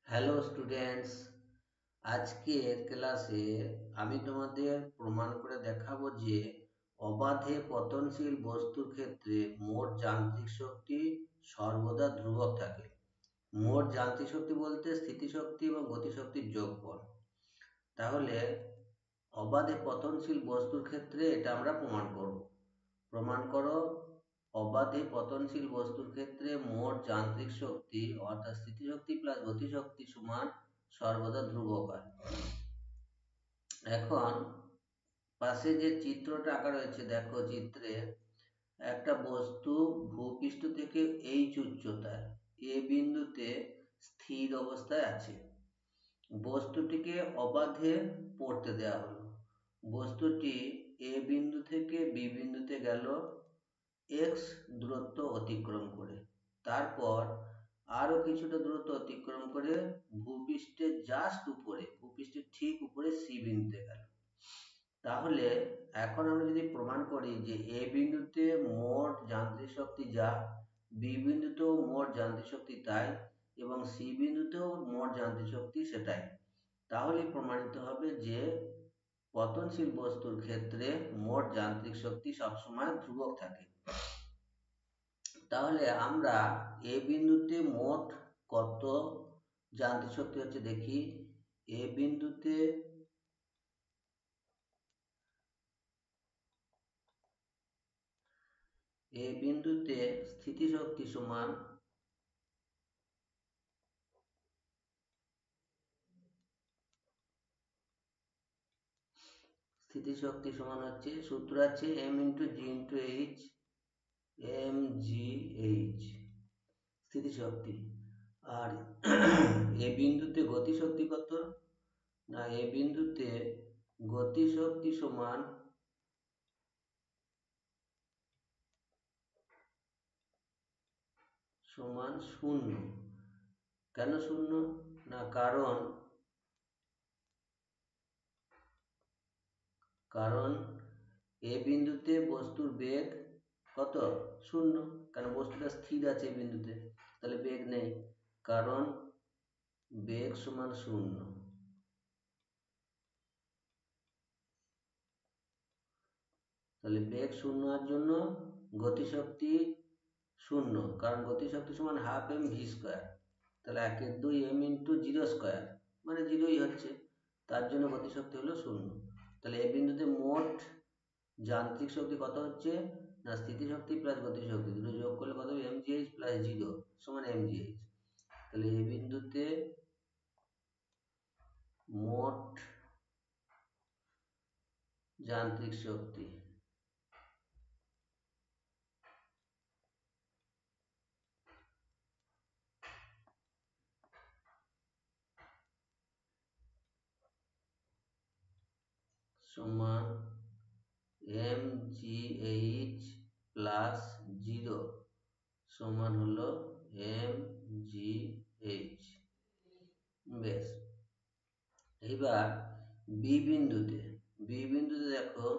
Hello students, আজকের ক্লাসে আমি তোমাদের প্রমাণ করে দেখাবো যে অবাধে পতনশীল বস্তুর ক্ষেত্রে মোট যান্ত্রিক শক্তি সর্বদা ধ্রুবক থাকে। মোট যান্ত্রিক শক্তি বলতে স্থিতিশক্তি এবং গতিশক্তির যোগফল। তাহলে অবাধে পতনশীল বস্তুর ক্ষেত্রে এটা আমরা প্রমাণ করব। প্রমাণ করো অবাধে পতনশীল বস্তুর ক্ষেত্রে মোট যান্ত্রিক শক্তি অর্থাৎ স্থিতিশক্তি প্লাস গতিশক্তি সমান সর্বদা ধ্রুবক হয়। এখন পাশে যে চিত্রটা আঁকা রয়েছে, দেখো চিত্রে একটা বস্তু ভূপৃষ্ঠ থেকে এইচ উচ্চতায় এ বিন্দুতে স্থির অবস্থায় আছে। বস্তুটিকে অবাধে পড়তে দেওয়া হলো। বস্তুটি এ বিন্দু থেকে বি বিন্দুতে গেল এক্স দূরত্ব অতিক্রম করে, তারপর আরো কিছুটা দূরত্ব অতিক্রম করে ভূপৃষ্ঠের জাস্ট উপরে, ভূপৃষ্ঠের ঠিক উপরে সি বিন্দুতে গেল। তাহলে এখন আমরা যদি প্রমাণ করি যে এ বিন্দুতে মোট যান্ত্রিক শক্তি যা, বি বিন্দুতেও মোট যান্ত্রিক শক্তি তাই, এবং সি বিন্দুতেও মোট যান্ত্রিক শক্তি সেটাই, তাহলে প্রমাণিত হবে যে পতনশীল বস্তুর ক্ষেত্রে মোট যান্ত্রিক শক্তি সবসময় ধ্রুবক থাকে। তাহলে আমরা এ বিন্দুতে মোট কত যান্ত্রিক শক্তি হচ্ছে দেখি। এ বিন্দুতে স্থিতিশক্তি সমান হচ্ছে, সূত্র আছে m into G into H, M G H স্থিতিশক্তি। আর এ বিন্দুতে গতিশক্তি কত না, এ বিন্দুতে গতিশক্তি সমান শূন্য। কেন শূন্য না, কারণ এ বিন্দুতে বস্তুর বেগ কত, শূন্য, কারণ বস্তুটা স্থির আছে এই বিন্দুতে, তাহলে বেগ নেই, কারণ বেগ সমান শূন্য। তাহলে বেগ শূন্য হওয়ার জন্য গতিশক্তি শূন্য, কারণ গতিশক্তি সমান হাফ এম ভি স্কোয়ার, তাহলে 1/2 এম ইন্টু জিরো স্কোয়ার মানে জিরোই হচ্ছে, তার জন্য গতিশক্তি হলো শূন্য। তাহলে এই বিন্দুতে মোট যান্ত্রিক শক্তি কত হচ্ছে না, স্থিতিশক্তি প্লাস গতিশক্তি দুটো যোগ করলে কত হবে, M G H plus zero সমান এম জি এইচ। তাহলে এই বিন্দুতে মোট যান্ত্রিক শক্তি সমান M G H plus zero সমান হলো এম জি এইচ। বেশ, এবার বি বিন্দুতে দেখো,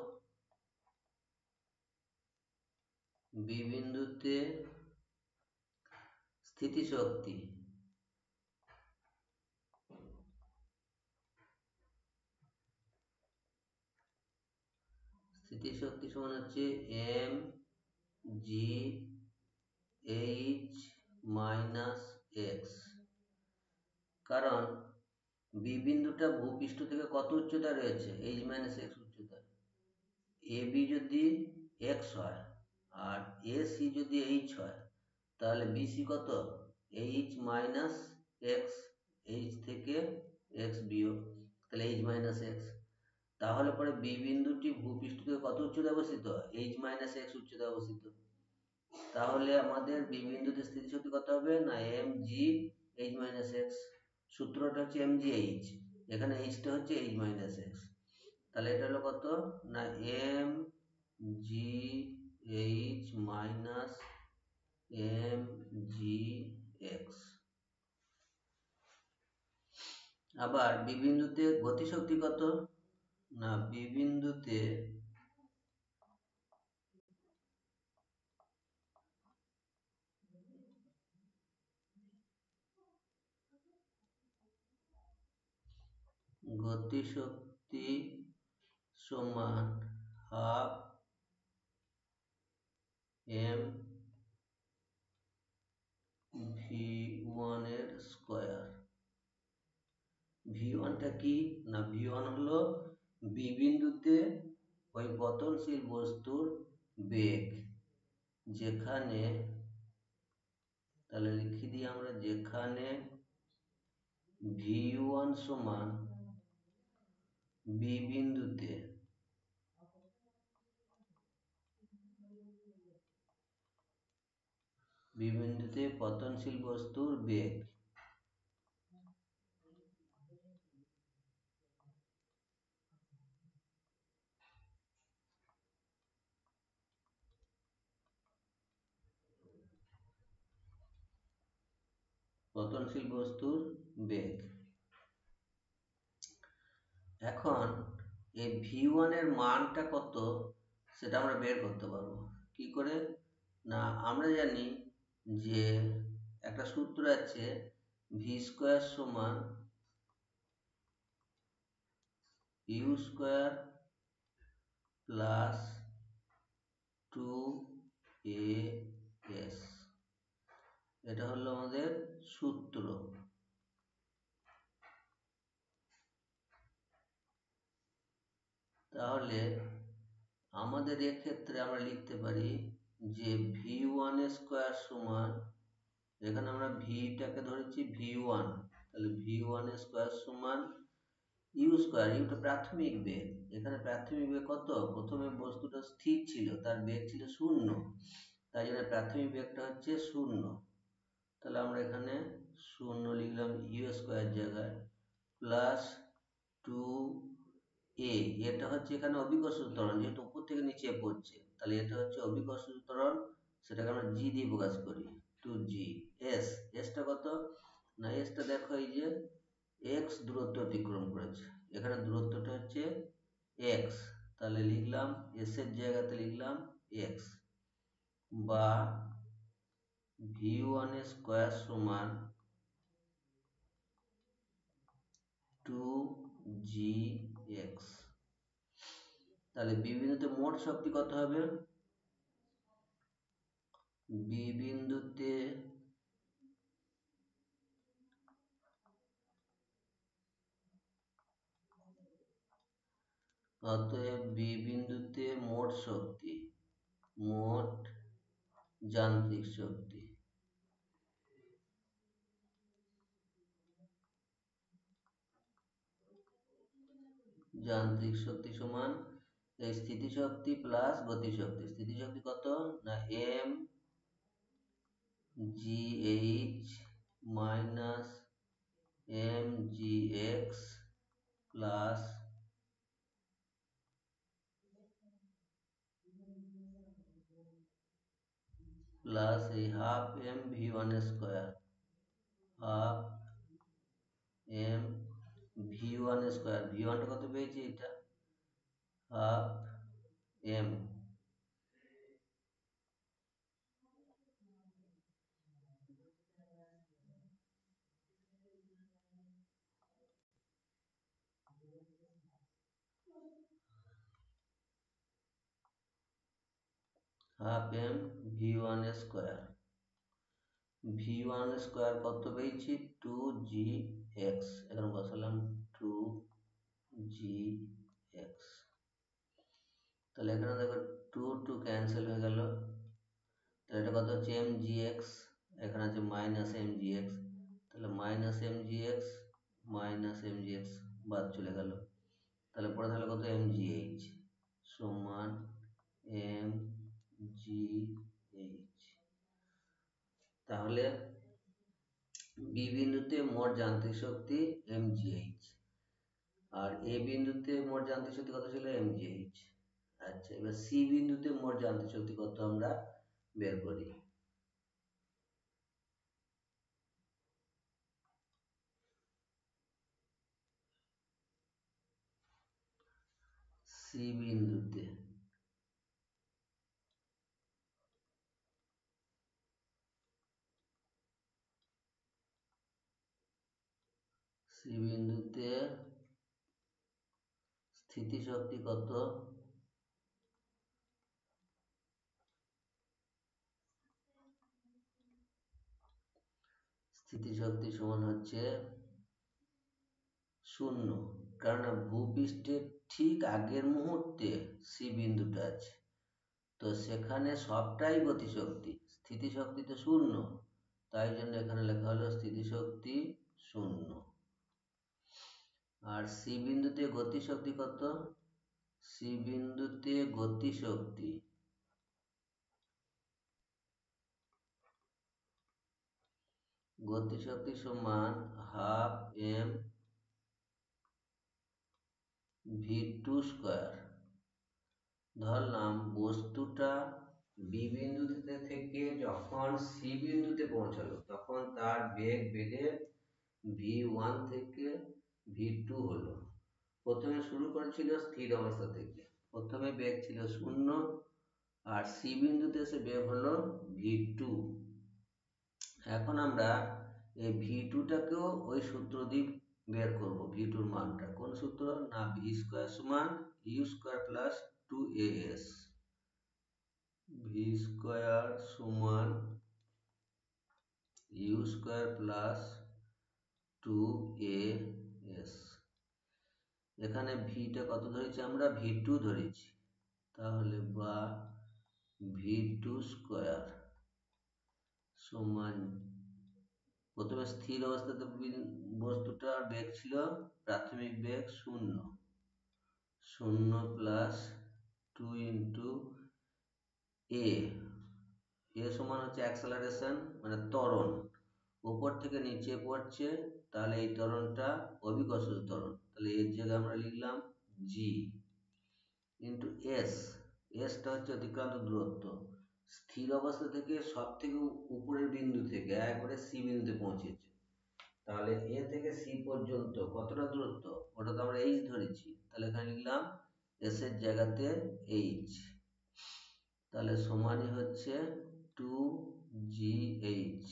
বি বিন্দুতে স্থিতিশক্তি সমান হচ্ছে M G H minus X. কারণ বি বিন্দুটা ভূপৃষ্ঠ থেকে কত উচ্চতা রয়েছে, এইচ মাইনাস এক্স উচ্চতা। এ বি যদি এক্স হয় আর এ সি যদি এইচ হয়, তাহলে বিসি কত, এইচ মাইনাস এক্স, এইচ থেকে এক্স বিয়োগ, তাহলে এইচ মাইনাস এক্স। তাহলে পরে বি বিন্দুটি ভূপৃষ্ঠ থেকে কত উচ্চতায় অবস্থিত, এইচ মাইনাস এক্স উচ্চতায় অবস্থিত। তাহলে আমাদের বি বিন্দুতে স্থিতিশক্তি কত হবে না, M G H minus X. সূত্রটা হচ্ছে এম জি এইচ, এখানে এইচটা হচ্ছে এইচ মাইনাস এক্স। তাহলে এটা হলো কত না, M G H minus M G X. আবার বি বিন্দুতে গতিশক্তি কত না, বি বিন্দুতে গতিশক্তি সমান হাফ এম v1 এর স্কয়ার। v1টা কি না, v1 হলো বি বিন্দুতে ওই পতনশীল বস্তুর বেগ, যেখানে, তাহলে লিখে দিই আমরা, যেখানে v1 সমান বি বিন্দুতে পতনশীল বস্তুর বেগ, পতনশীল বস্তুর বেগ। এখন এই v1 এর মানটা কত সেটা আমরা বের করতে পারবো কি করে না, আমরা জানি যে একটা সূত্র আছে v স্কয়ার সমান u স্কয়ার প্লাস 2as, এটা হলো আমাদের সূত্র। তাহলে আমাদের এক্ষেত্রে আমরা লিখতে পারি যে v1 স্কয়ার সমান, এখানে আমরা ভিটাকে ধরেছি v1, তাহলে v1 স্কয়ার সমান ইউ স্কয়ার, ইউটা প্রাথমিক বেগ, এখানে প্রাথমিক বেগ কত, প্রথমে বস্তুটা স্থির ছিল, তার বেগ ছিল 0, তাই জন্য প্রাথমিক বেগটা হচ্ছে 0, তাহলে আমরা এখানে 0 লিখলাম ইউ স্কয়ার জায়গায়, প্লাস 2a, এটা হচ্ছে এখানে অভিকর্ষ ত্বরণ, যেহেতু উপর থেকে নিচে পড়ছে, তাহলে এটা হচ্ছে অভিকর্ষ ত্বরণ, সেটাকে আমরা জি দিয়ে প্রকাশ করি, 2g। এসটা কত না, এসটা দেখো এই যে x দূরত্ব অতিক্রম করেছে, এখানে দূরত্বটা হচ্ছে x, তাহলে লিখলাম s এর জায়গাতে লিখলাম x, বা v1 স্কয়ার সমান 2gx। তাহলে বি বিন্দুতে মোট শক্তি কত হবে, বি বিন্দুতে অতএব বি বিন্দুতে মোট শক্তি, মোট যান্ত্রিক শক্তি, যান্ত্রিক শক্তি সমান এই স্থিতিশক্তি প্লাস গতিশক্তি, স্থিতিশক্তি কত না M G H minus M G X plus এই half M V one square, half M V one square, V ওয়ানটা কত পেয়েছি, এটা half M, half M V one square, V one square কত পেয়েছি 2gx, এখানে বসালাম 2gx, তাহলে এখানে দেখো 2 ক্যান্সেল হয়ে গেল, তাহলে এটা কত হচ্ছে mgx, এখানে আছে মাইনাস mgx, তাহলে মাইনাস mgx বাদ চলে গেল, তাহলে পরে তাহলে কত mgh সমান mgh। তাহলে বি বিন্দুতে মোট যান্ত্রিক শক্তি mgh, আর এ বিন্দুতে মোট যান্ত্রিক শক্তি কত ছিল mgh। আচ্ছা, এবার সি বিন্দুতে মোট যান্ত্রিক শক্তি কত আমরা বের করি। সি বিন্দুতে স্থিতিশক্তি কত? স্থিতিশক্তি সমান হচ্ছে 0, কারণ ভূপৃষ্ঠের ঠিক আগের মুহূর্তে সি বিন্দুটা আছে, তো সেখানে সবটাই গতিশক্তি, স্থিতিশক্তি তো 0, তাই জন্য এখানে লেখা হলো স্থিতিশক্তি 0। আর সি বিন্দুতে গতিশক্তি কত? সি বিন্দুতে গতিশক্তি সমান হাফ এম v2 স্কয়ার। ধরলাম বস্তুটা বি বিন্দুতে থেকে যখন সি বিন্দুতে পৌঁছালো তখন তার বেগ বেড়ে v1 থেকে v2 হলো। প্রথমে শুরু করেছিল স্থির অবস্থা থেকে, প্রথমে বেগ ছিল 0, আর সি বিন্দুতে এসে বেগ হলো v2। এখন আমরা এই v2টাকেও ওই সূত্র দিয়ে বের করব। v2 এর মানটা কোন সূত্র? না, v² সমান u² প্লাস 2as। v² সমান u² প্লাস 2as। এখানে ভিটা কত ধরেছি আমরা? v2 ধরেছি, তাহলে বা v2² সমান, প্রথমে স্থির অবস্থাতে বস্তুটার বেগ ছিল, প্রাথমিক বেগ 0 প্লাস 2 ইন্টু এ সমান হচ্ছে অ্যাক্সেলারেশন, মানে ত্বরণ, উপর থেকে নিচে পড়ছে, তাহলে এই ত্বরণটা অভিকর্ষজ ত্বরণ, তাহলে এর জায়গায় আমরা লিখলাম জি ইন্টু এসটা হচ্ছে অতিক্রান্ত দূরত্ব, স্থির অবস্থা থেকে সব থেকে উপরের বিন্দু থেকে একবারে সি বিন্দুতে পৌঁছেছে, তাহলে এ থেকে সি পর্যন্ত কতটা দূরত্ব, ওটা তো আমরা এইচ ধরেছি, তাহলে এখানে লিখলাম এস এর জায়গাতে এইচ, তাহলে সমানই হচ্ছে 2gh।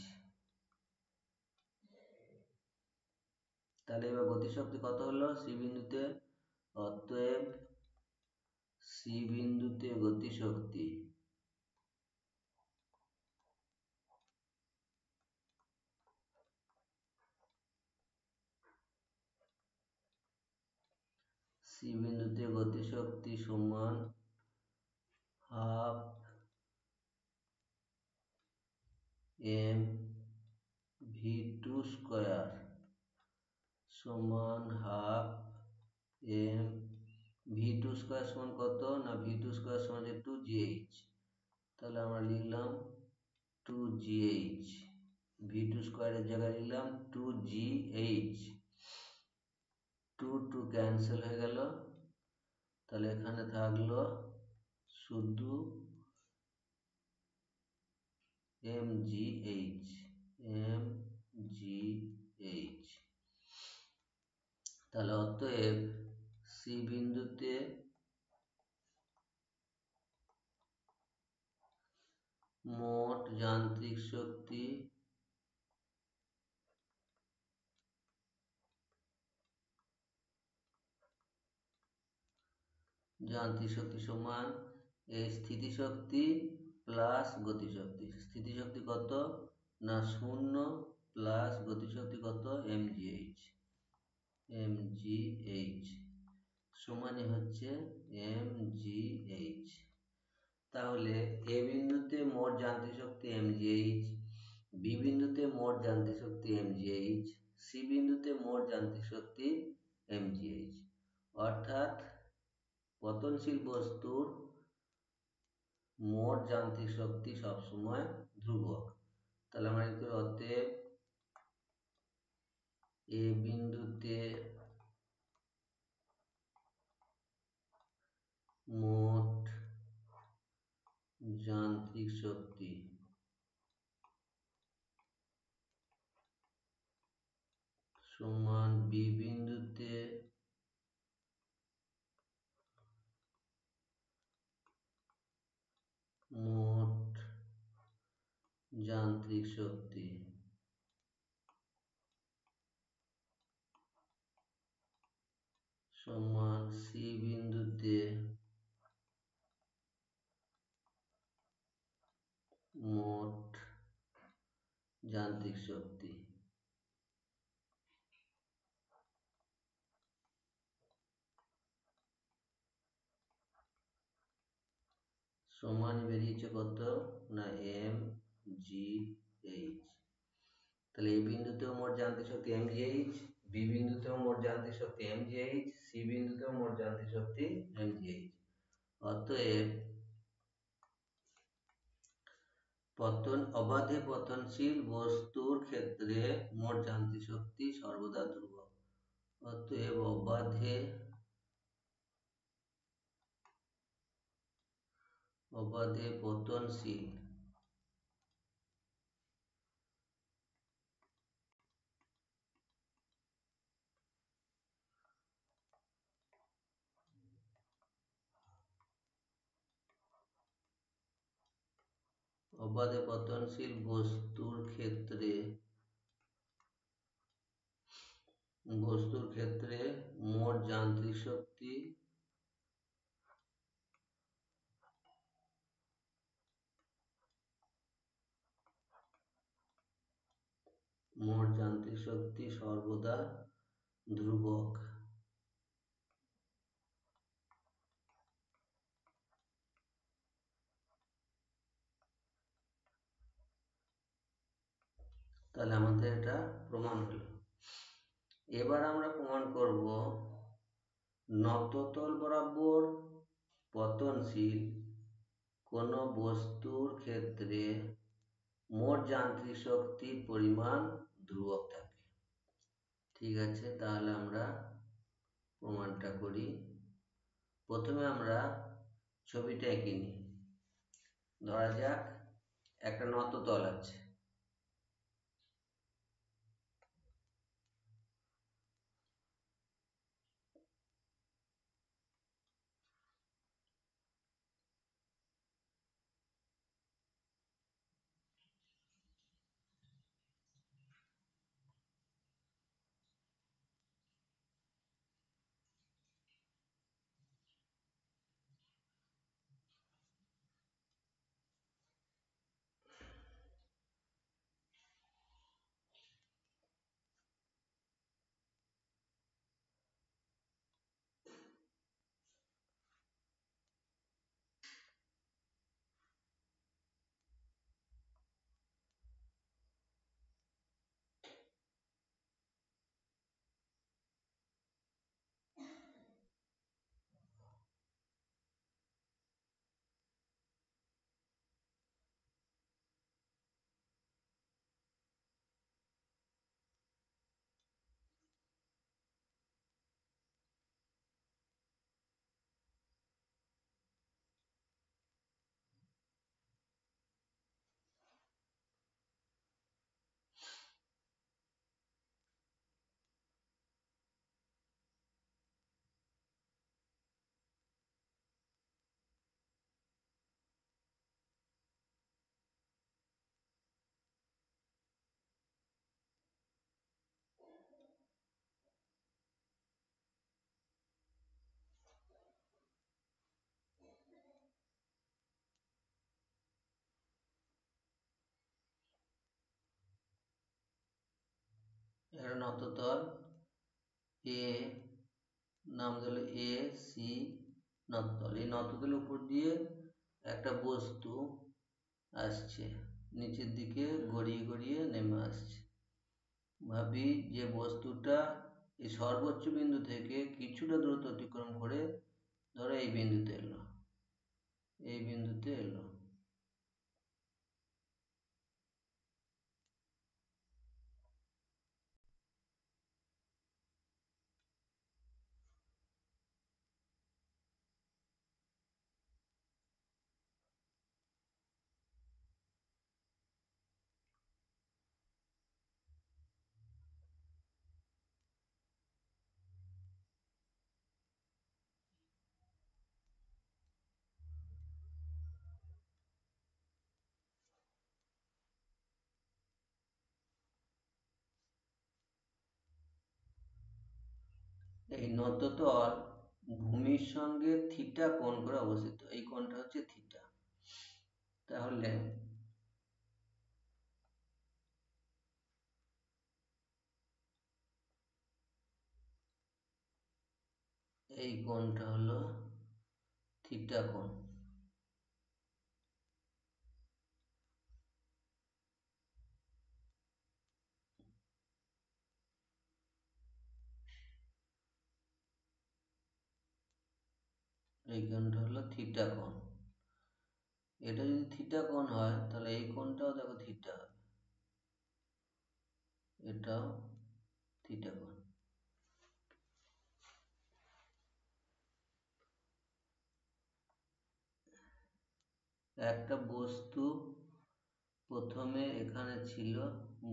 তাহলে এবার গতিশক্তি কত হলো সি বিন্দুতে? অতএব সি বিন্দুতে গতিশক্তি সমান হাফ এম v2² সমান হাফ এম v2² সমান কত? না, v2² সমান 2gh, তাহলে আমরা লিখলাম 2gh, v2² এর জায়গায় লিখলাম 2gh, 2 ক্যান্সেল হয়ে গেল, তাহলে এখানে থাকলো শুধু mgh। তাহলে অতএব সি বিন্দুতে মোট যান্ত্রিক শক্তি সমান এই স্থিতিশক্তি প্লাস গতিশক্তি। স্থিতিশক্তি কত? না 0 প্লাস গতিশক্তি কত? mgh সমানই হচ্ছে mgh। তাহলে এ বিন্দুতে মোট যান্ত্রিক শক্তি mgh, বি বিন্দুতে মোট যান্ত্রিক শক্তি mgh, সি বিন্দুতে মোট যান্ত্রিক শক্তি mgh, অর্থাৎ পতনশীল বস্তুর মোট যান্ত্রিক শক্তি সবসময় ধ্রুবক। তাহলে আমরা লিখতে পারি অতএব এ বিন্দুতে মোট যান্ত্রিক শক্তি সমান বি বিন্দুতে মোট যান্ত্রিক শক্তি সমান সি বিন্দু মোট যান্ত্রিক শক্তি সমান বেরিয়েছে কত না এম জি এইচ। তাহলে এই বিন্দুতেও মোট যান্ত্রিক শক্তি এম জি এইচ, বি বিন্দুতেও মোট যান্ত্রিক শক্তি এম জি এইচ, সি বিন্দুতেও মোট যান্ত্রিক শক্তি এম জি এইচ। অতএব অবাধে পতনশীল বস্তুর ক্ষেত্রে মোট যান্ত্রিক শক্তি সর্বদা ধ্রুবক। অতএব অবাধে পতনশীল বস্তুর ক্ষেত্রে মোট যান্ত্রিক শক্তি সর্বদা ধ্রুবক। তাহলে আমাদের এটা প্রমাণ হলো। এবার আমরা প্রমাণ করব নততল বরাবর পতনশীল কোন বস্তুর ক্ষেত্রে মোট যান্ত্রিক শক্তির পরিমাণ ধ্রুবক থাকে। ঠিক আছে, তাহলে আমরা প্রমাণটা করি। প্রথমে আমরা ছবিটা এঁকে নিই। ধরা যাক একটা নততল আছে, একটা নততল এ, নাম দিল এ সি নততল। এই নততলের উপর দিয়ে একটা বস্তু আসছে, নিচের দিকে গড়িয়ে গড়িয়ে নেমে আসছে। ভাবি যে বস্তুটা এই সর্বোচ্চ বিন্দু থেকে কিছুটা দূরত্ব অতিক্রম করে ধরো এই বিন্দুতে এলো, এই বিন্দুতে এলো। এই নততল ভূমির সঙ্গে থিটা কোণ করে অবস্থিত, এই কোণটা হচ্ছে থিটা। তাহলে এই কোণটা হলো থিটা কোণ। এই কোণটা হলো থিটা কোণ। এটা যদি থিটা কোণ হয় তাহলে এই কোণটাও দেখো থিটা হবে, এটাও থিটা কোণ। একটা বস্তু প্রথমে এখানে ছিল,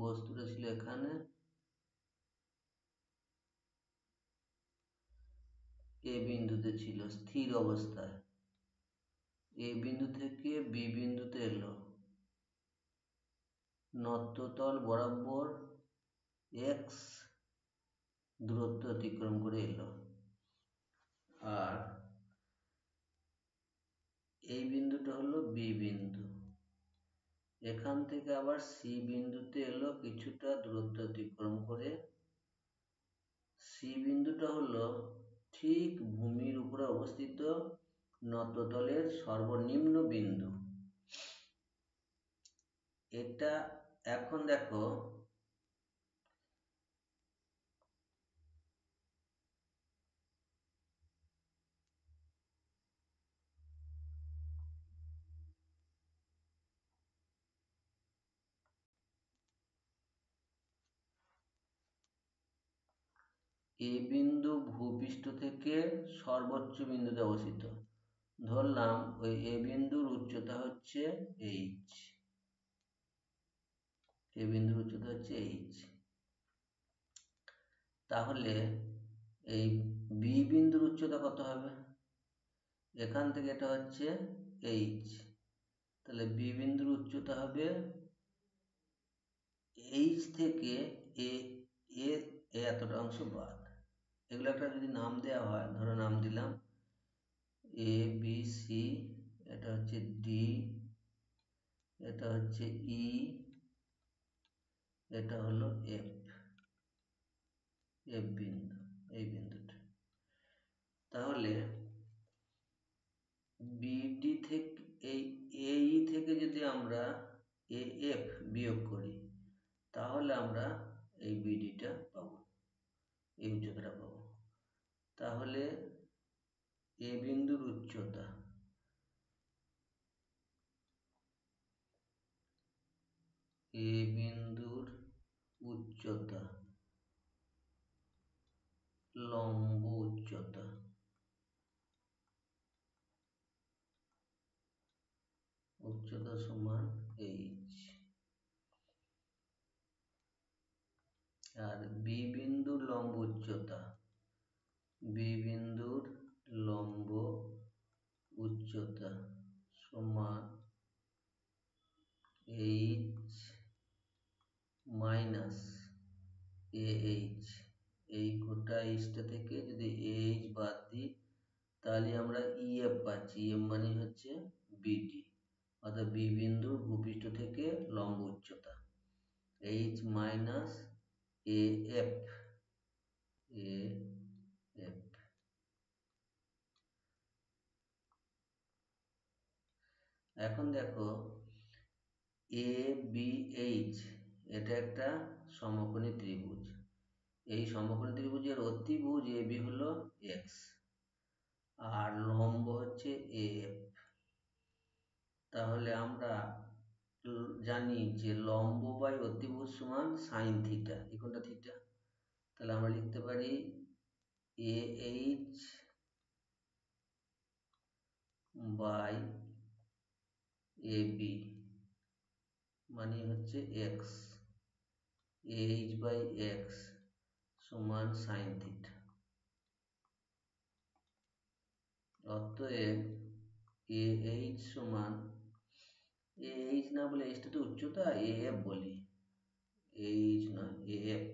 বস্তুটা ছিল এখানে, এ বিন্দুতে ছিল স্থির অবস্থায়, এ বিন্দু থেকে বি বিন্দুতে এলো, নত্যতল বরাবর এক্স দূরত্ব অতিক্রম করে এলো, আর এই বিন্দুটা হলো বি বিন্দু, এখান থেকে আবার সি বিন্দুতে এলো কিছুটা দূরত্ব অতিক্রম করে। সি বিন্দুটা হলো ঠিক ভূমির উপরে অবস্থিত নত্যতলের সর্বনিম্ন বিন্দু। এটা এখন দেখো এ বিন্দু ভূপৃষ্ঠ থেকে সর্বোচ্চ বিন্দুতে অবস্থিত। ধরলাম ওই এ বিন্দুর উচ্চতা হচ্ছে এইচ, এ বিন্দুর উচ্চতা হচ্ছে এইচ। তাহলে এই বি বিন্দুর উচ্চতা কত হবে? এখান থেকে এটা হচ্ছে এইচ, তাহলে বি বিন্দুর উচ্চতা হবে এইচ থেকে এ এ এতটা অংশ বাদ। এগুলো একটা যদি নাম দেওয়া হয়, ধরো নাম দিলাম এ বি সি, এটা হচ্ছে ডি, এটা হচ্ছে ই, এটা হলো এফ, এফ বিন্দু, এই বিন্দুটা। তাহলে বিডি থেকে এই এই থেকে যদি আমরা এ এফ বিয়োগ করি তাহলে আমরা এই বিডিটা পাবো, এই উচ্চতাটা পাবো। তাহলে এ বিন্দুর উচ্চতা, এ বিন্দুর উচ্চতা, লম্ব উচ্চতা, উচ্চতা সমান এইচ। আর বি বিন্দুর লম্ব উচ্চতা, বি বিন্দুর লম্ব উচ্চতা সমান এইচ মাইনাস এ এইচ। এই গোটা এইচটা থেকে যদি এইচ বাদ দিই তাহলে আমরা ইএফ পাচ্ছি, ইএফ মানে হচ্ছে বিডি, অর্থাৎ বি বিন্দুর ভূপৃষ্ঠ থেকে লম্ব উচ্চতা H minus A F, A F. এখন দেখো এ বি এইচ, এটা একটা সমকোণী ত্রিভুজ। এই সমকোণী ত্রিভুজের অতিভুজ এ বি হলো এক্স আর লম্ব হচ্ছে এ এফ। তাহলে আমরা জানি যে লম্ব বাই অতিভুজ সমান সাইন থিটা, এই কোণটা থিটা। তাহলে আমরা লিখতে পারি A H by A B মানে হচ্ছে এক্স, এইচ বাই এক্স সমান সাইন থিটা। অতএব এ এইচ সমান, এ এইচ না বলে এইচটা তো উচ্চতা, এ এফ বলি, এইচ না এ এফ।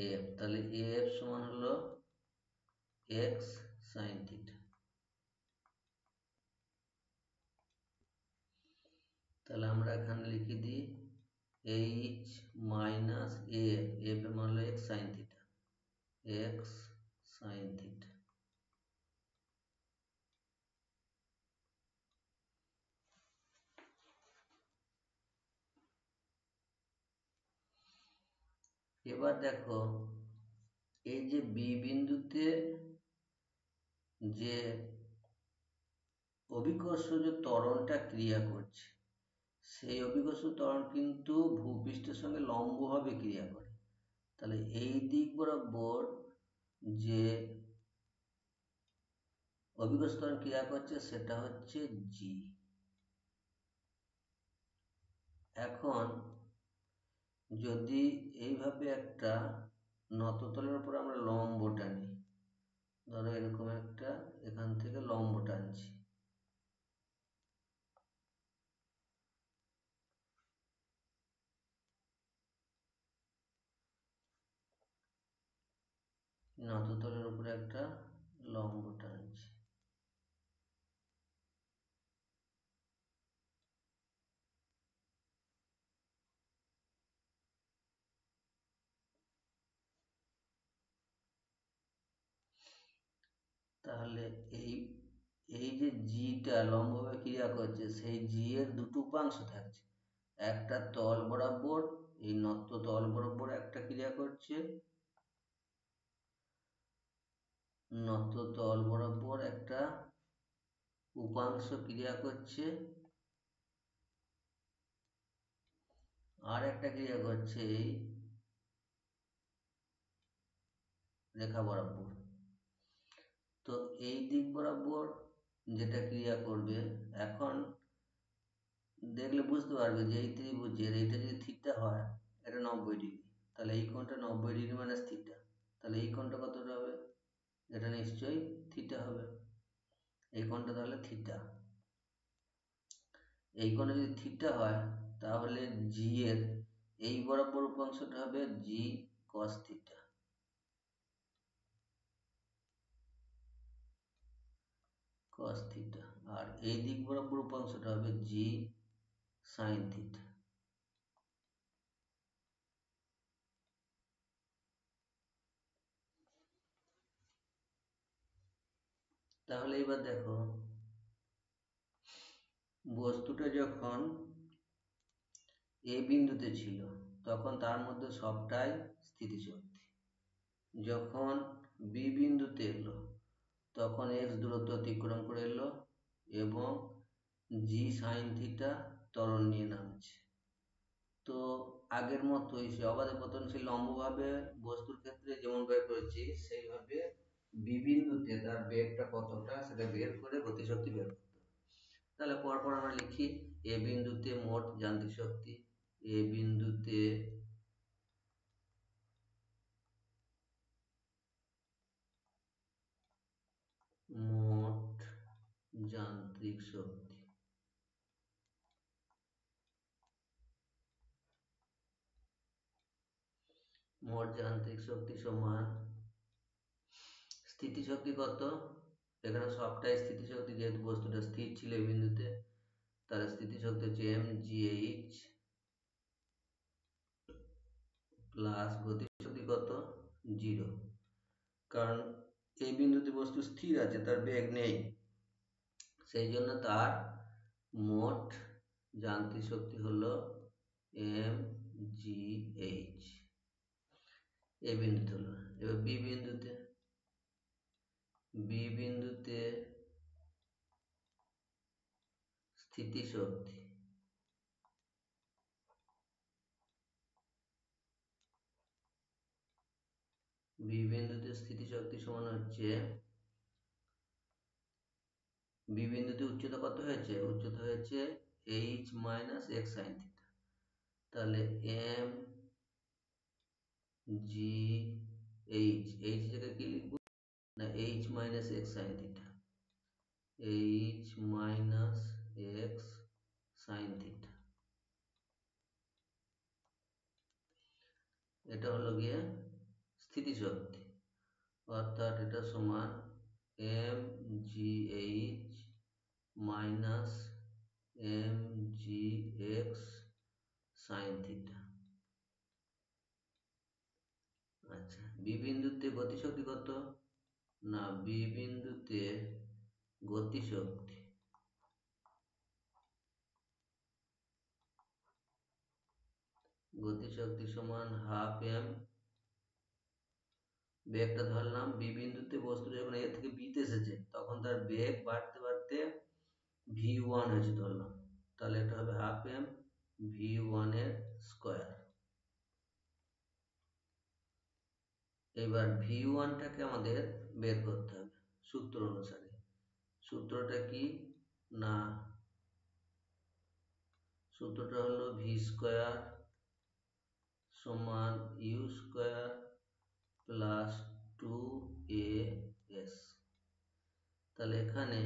এফ, তাহলে এফ সমান হলো এক্স সাইন থিটা। তাহলে আমরা এখানে লিখে দিই এইচ মাইনাস এফ, এফ এর মান হলো x sine theta, x sine theta. এবার দেখো এই যে বি বিন্দুতে যে অভিকর্ষজ ত্বরণটা ক্রিয়া করছে, সেই অভিকর্ষ ত্বরণ কিন্তু ভূপৃষ্ঠের সঙ্গে লম্বভাবে ক্রিয়া করে। তাহলে এই দিক বরাবর যে অভিকর্ষ ত্বরণ ক্রিয়া করছে সেটা হচ্ছে জি। এখন যদি এইভাবে একটা নততলের উপর আমরা লম্ব টানি, ধরো এরকম একটা এখান থেকে লম্ব টানছি, নততলের উপরে একটা লম্ব টানছি, তাহলে এই এই যে জিটা লম্বভাবে ক্রিয়া করছে, সেই জি এর দুটো উপাংশ থাকছে, একটা তল বরাবর, এই নত তল বরাবর একটা ক্রিয়া করছে, নত তল বরাবর একটা উপাংশ ক্রিয়া করছে, আর একটা ক্রিয়া করছে এই রেখা বরাবর। তো এই দিক বরাবর যেটা ক্রিয়া করবে, এখন দেখলে বুঝতে পারবে যে এই ত্রিভুজের এইটা যদি থিটা হয়, এটা 90 ডিগ্রি, তাহলে এই কোণটা 90 ডিগ্রি মাইনাস থিটা, তাহলে এই কোণটা কতটা হবে? এটা নিশ্চয়ই থিটা হবে, এই কোণটা তাহলে থিটা। এই কোণে যদি থিটা হয় তাহলে জি এর এই বরাবর উপাংশটা হবে জি কস থিটা, কস থিটা, আর এই দিক বরাবর উপাংশটা হবে জি সাইন থিটা। তাহলে এবার দেখো বস্তুটা যখন এ বিন্দুতে ছিল তখন তার মধ্যে সবটাই স্থিতিশক্তি, যখন বি বিন্দুতে এলো তখন এক্স দূরত্ব অতিক্রম করে এলো এবং জি সাইন থিটা ত্বরণ নিয়ে নামছে। তো আগের মতোই সে অবাধে পতনশীল লম্বভাবে বস্তুর ক্ষেত্রে যেমন বের করেছি, সেইভাবে বি বিন্দুতে তার বেগটা কতটা সেটা বের করে গতিশক্তি বের করতে হবে। তাহলে পরপর আমরা লিখি, এ বিন্দুতে মোট যান্ত্রিক শক্তি, এ বিন্দুতে মোট যান্ত্রিক শক্তি, মোট যান্ত্রিক শক্তি সমান স্থিতিশক্তি কত, এখানে সবটাই স্থিতিশক্তি, যেহেতু বস্তুটা স্থির ছিল এই বিন্দুতে, তাহলে স্থিতিশক্তি হচ্ছে এম জি এইচ প্লাস গতিশক্তি কত, 0, কারণ এই বিন্দুতে বস্তু স্থির আছে, তার বেগ নেই, সেই জন্য তার মোট যান্ত্রিক শক্তি হলো এম জি এইচ। এই বিন্দুতে হলো। এবার বি বিন্দুতে, বি বিন্দুতে স্থিতিশক্তি, বি বিন্দুতে স্থিতিশক্তি সমান হচ্ছে, বি বিন্দুতে উচ্চতা কত হয়েছে, উচ্চতা হয়েছে H minus X sine theta, তাহলে এম জি এইচ, এইচ জায়গায় কি লিখবো না, H minus X sine theta, H minus X sine theta, এটা হলো গিয়ে স্থিতিশক্তি, অর্থাৎ এটা সমান M G H minus M G G X sine theta. আচ্ছা, বি বিন্দুতে গতিশক্তি কত? না, বি বিন্দুতে গতিশক্তি সমান হাফ এম। বেগটা ধরলাম, বি বিন্দুতে বস্তু যখন এ থেকে বিতে এসেছে তখন তার বেগ বাড়তে বাড়তে v1 হয়েছে ধরলাম, তাহলে এটা হবে হাফ এম v1 এর স্কোয়ার। এবার v1টাকে আমাদের বের করতে হবে সূত্র অনুসারে। সূত্রটা কি? না, সূত্রটা হলো ভি স্কোয়ার সমান ইউ স্কোয়ার প্লাস 2as। তাহলে এখানে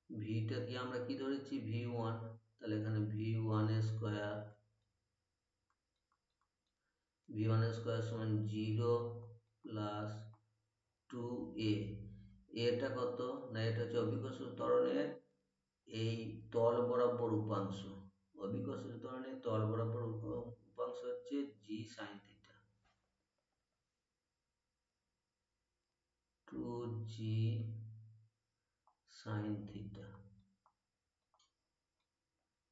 ভিটা কি আমরা কি ধরেছি? v1, তাহলে এখানে v1 স্কোয়ার সমান 0 প্লাস 2a। এটা কত? না, এটা হচ্ছে অভিকর্ষজ ত্বরণের এই তল বরাবর উপাংশ। অভিকর্ষজ ত্বরণের তল বরাবর উপাংশ হচ্ছে G sine theta, 2g sine theta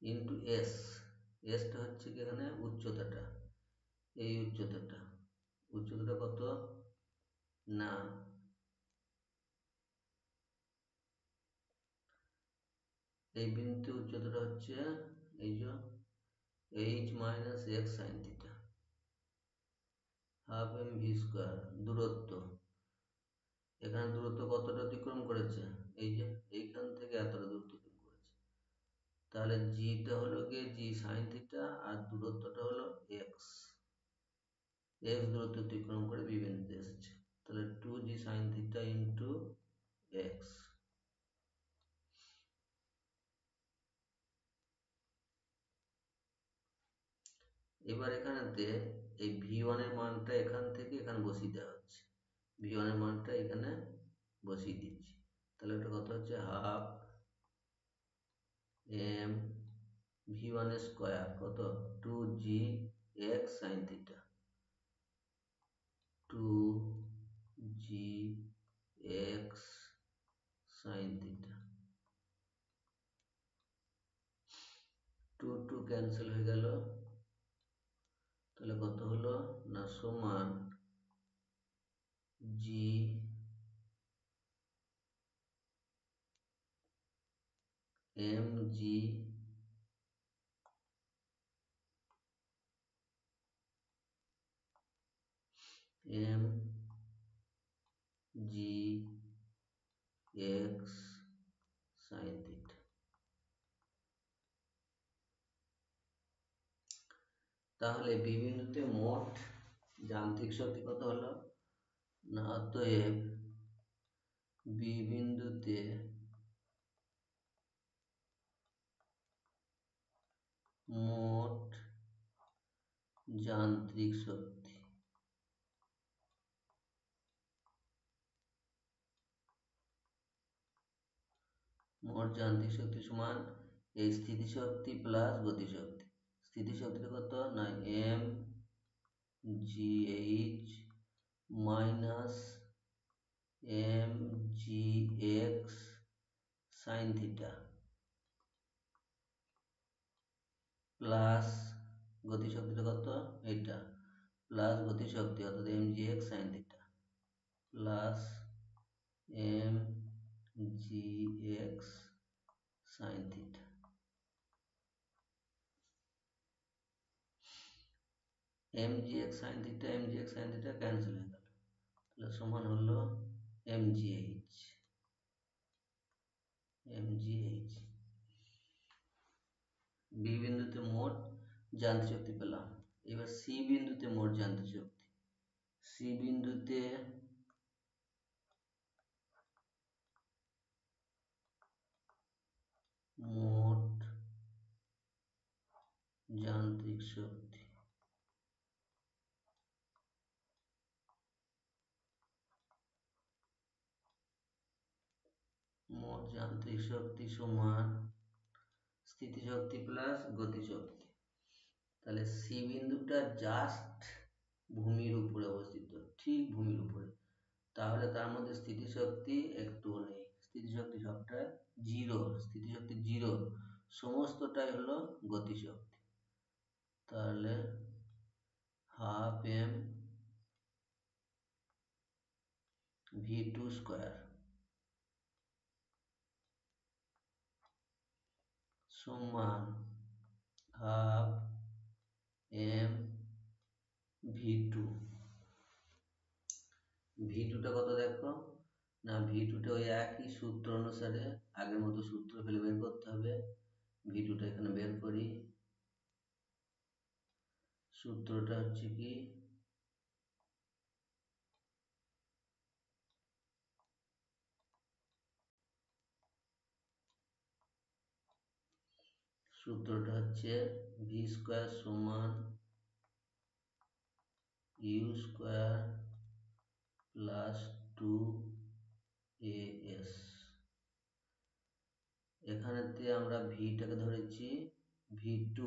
into S. এসটা হচ্ছে কি এখানে উচ্চতাটা, এই উচ্চতাটা কত? না, এই বিন্দুতে উচ্চতাটা হচ্ছে এই যে H minus X sine theta, half M V square. দূরত্ব, এখানে দূরত্ব কতটা অতিক্রম করেছে? এই যে এইখান থেকে এতটা দূরত্ব অতিক্রম করেছে, তাহলে জিটা হলো গিয়ে জি সাইন থিটা আর দূরত্বটা হলো এক্স। এক্স দূরত্ব অতিক্রম করে বি বিন্দুতে এসেছে, তাহলে 2g sine theta into x. এবার এখানেতে এই v1 এর মানটা এখান থেকে এখানে বসিয়ে দেওয়া হচ্ছে, v1 এর মানটা এখানে বসিয়ে দিচ্ছি, তাহলে এটা কত হচ্ছে? হাফ এম v1 স্কোয়ার কত? 2g x sine theta, 2g x sine theta. 2 cancel হয়ে গেল, তাহলে কত হলো? না, সমান G M G M G X sine theta. তাহলে বি বিন্দুতে মোট যান্ত্রিক শক্তি কত হলো? না, অতএব বি বিন্দুতে মোট যান্ত্রিক শক্তি সমান এই স্থিতিশক্তি প্লাস গতিশক্তি। স্থিতিশক্তিটা কত? না, M G H minus M G X sine theta plus গতিশক্তিটা কত? এটা প্লাস গতিশক্তি অর্থাৎ M G X sine theta plus M G X sine theta. M G X sine theta cancel হয়ে গেল, তাহলে সমান হলো এম জি এইচ। বি বিন্দুতে মোট যান্ত্রিক শক্তি পেলাম। এবার সি বিন্দুতে মোট যান্ত্রিক শক্তি। সি বিন্দুতে মোট যান্ত্রিক শক্তি সমান স্থিতিশক্তি প্লাস গতিশক্তি। তাহলে সি বিন্দুটা জাস্ট ভূমির উপরে অবস্থিত, ঠিক ভূমির উপরে, তাহলে তার মধ্যে স্থিতিশক্তি একটুও নেই, স্থিতিশক্তি সবটা জিরো, স্থিতিশক্তি জিরো, সমস্তটাই হলো গতিশক্তি। তাহলে হাফ এম v2 স্কয়ার সমান হাফ এম v2। v2টা কত দেখো, না v2টা ওই একই সূত্র অনুসারে আগের মতো সূত্র ফেলে বের করতে হবে। v2টা এখানে বের করি, সূত্রটা হচ্ছে কি, সূত্রটা হচ্ছে ভি স্কয়ার সমান ইউ স্কয়ার প্লাস 2as। এখানেতে আমরা ভিটাকে ধরেছি v2,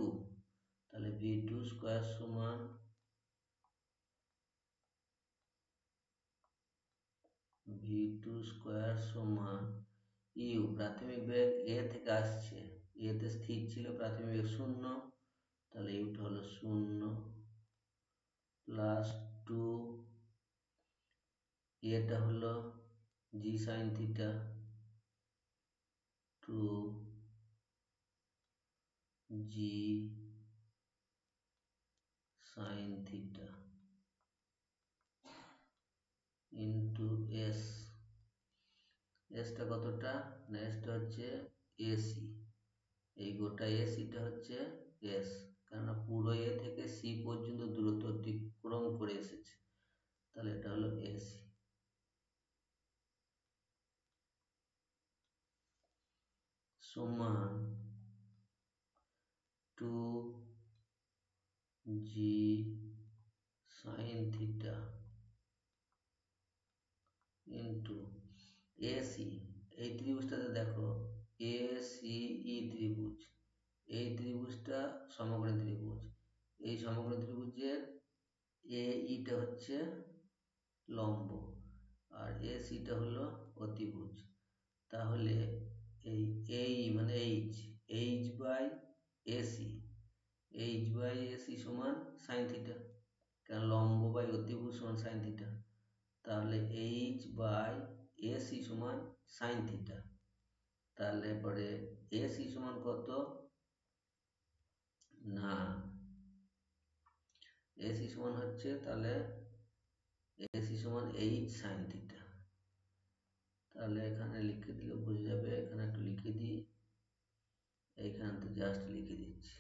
তাহলে v2 স্কয়ার সমান v2 স্কয়ার সমান ইউ, প্রাথমিক বেগ এ থেকে আসছে, এ তে স্থির ছিল প্রাথমিক বেগ 0, তাহলে ইউটা হলো 0 প্লাস 2, এটা হলো G sine theta, 2 G sine theta into S. এসটা কতটা, না এসটা হচ্ছে এসি, এই গোটা এসিটা হচ্ছে এস, কেননা পুরো এ থেকে সি পর্যন্ত দূরত্ব অতিক্রম করে এসেছে, তাহলে এটা হলো এসি সমান 2 G sine theta into AC. এই ত্রিভুজটাতে দেখো এসিই ত্রিভুজ, এই ত্রিভুজটা সমকোণী ত্রিভুজ, এই সমকোণী ত্রিভুজের এইটা হচ্ছে লম্ব আর এসিটা হলো অতিভুজ। তাহলে এই মানে H by AC, H by AC সমান সাইন থিটা, কারণ লম্ব বাই অতিভুজ সমান সাইন থিটা, তাহলে এইচ বাই এসি সমান সাইন থিটা। তাহলে পরে এসি সমান কত, না এসি সমান হচ্ছে, তাহলে এসি সমান এইচ সাইন থিটা। তাহলে এখানে লিখে দিলে বুঝে যাবে, এখানে একটু লিখে দিই, এইখানে তো জাস্ট লিখে দিচ্ছি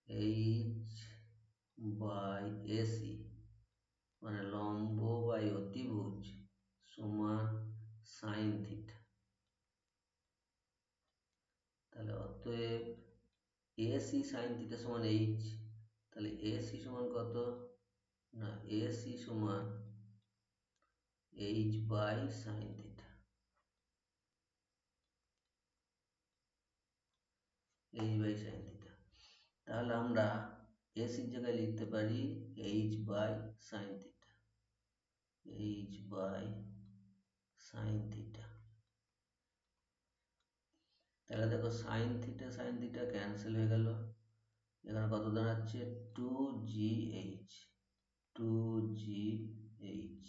এইচ বাই এসি মানে লম্ব বাই অতিভুজ সমান সাইন থিটা। তাহলে অতএব এসি সাইন থিটা সমান এইচ, তাহলে এসি সমান কত, না এসি সমান H by sine theta, H by sine theta. তাহলে আমরা এসির জায়গায় লিখতে পারি H by sine theta, H by sine theta. তাহলে দেখো সাইন থিটা ক্যান্সেল হয়ে গেল, এখানে কত দাঁড়াচ্ছে 2gh, 2gh।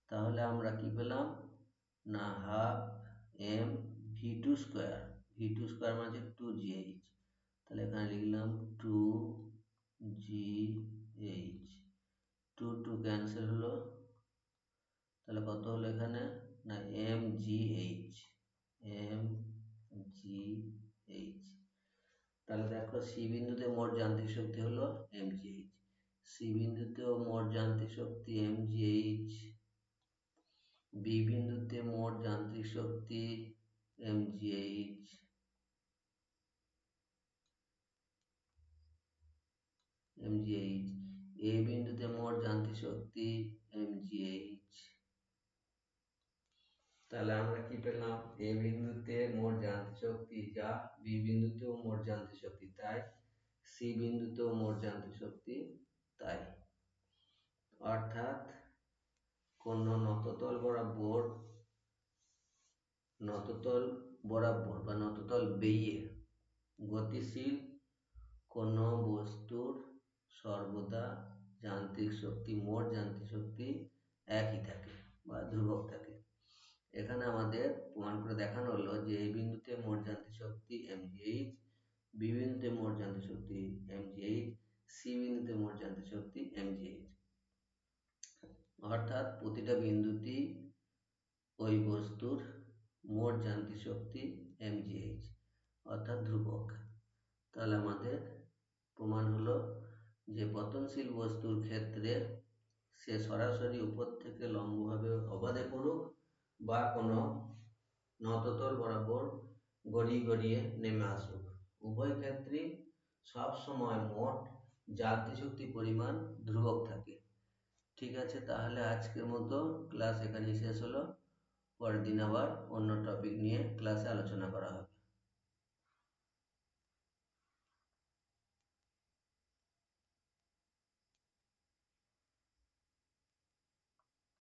তাহলে আমরা কি পেলাম, না half M v2 square, v2 square মানে হচ্ছে 2gh, তাহলে এখানে লিখলাম 2gh, 2 2 ক্যান্সেল হলো, তাহলে কত হলো এখানে, না mgh, mgh। তাহলে দেখো সি বিন্দুতে মোট যান্ত্রিক শক্তি হলো mgh, সি বিন্দুতেও মোট যান্ত্রিক শক্তি mgh, বি বিন্দুতে মোট যান্ত্রিক শক্তি mgh, এ বিন্দুতে মোট যান্ত্রিক শক্তি mgh। তাহলে আমরা কি পেলাম, এ বিন্দুতে মোট যান্ত্রিক শক্তি যা বি বিন্দুতেও মোট যান্ত্রিক শক্তি তাই, সি বিন্দুতেও মোট যান্ত্রিক শক্তি তাই। অর্থাৎ কোন নততল বরাবর বা নততল বেয়ে গতিশীল কোন বস্তুর সর্বদা যান্ত্রিক শক্তি, মোট যান্ত্রিক শক্তি একই থাকে বা ধ্রুবক থাকে। এখানে আমাদের প্রমাণ করে দেখানো হলো যে এই বিন্দুতে মোট যান্ত্রিক শক্তি mgh, বি বিন্দুতে মোট যান্ত্রিক শক্তি mgh, সি বিন্দুতে মোট যান্ত্রিক শক্তি mgh। অর্থাৎ প্রতিটা বিন্দুতেই ওই বস্তুর মোট যান্ত্রিক শক্তি mgh অর্থাৎ ধ্রুবক। তাহলে আমাদের প্রমাণ হলো যে পতনশীল বস্তুর ক্ষেত্রে সে সরাসরি উপর থেকে লম্বভাবে অবাধে পড়ুক বা কোনো নততল বরাবর গড়িয়ে গড়িয়ে নেমে আসুক, উভয় ক্ষেত্রেই সবসময় মোট যান্ত্রিক শক্তির পরিমাণ ধ্রুবক থাকে। ঠিক আছে, তাহলে আজকের মতো ক্লাস এখানেই শেষ হলো। পরের দিন আবার অন্য টপিক নিয়ে ক্লাসে আলোচনা করা হবে।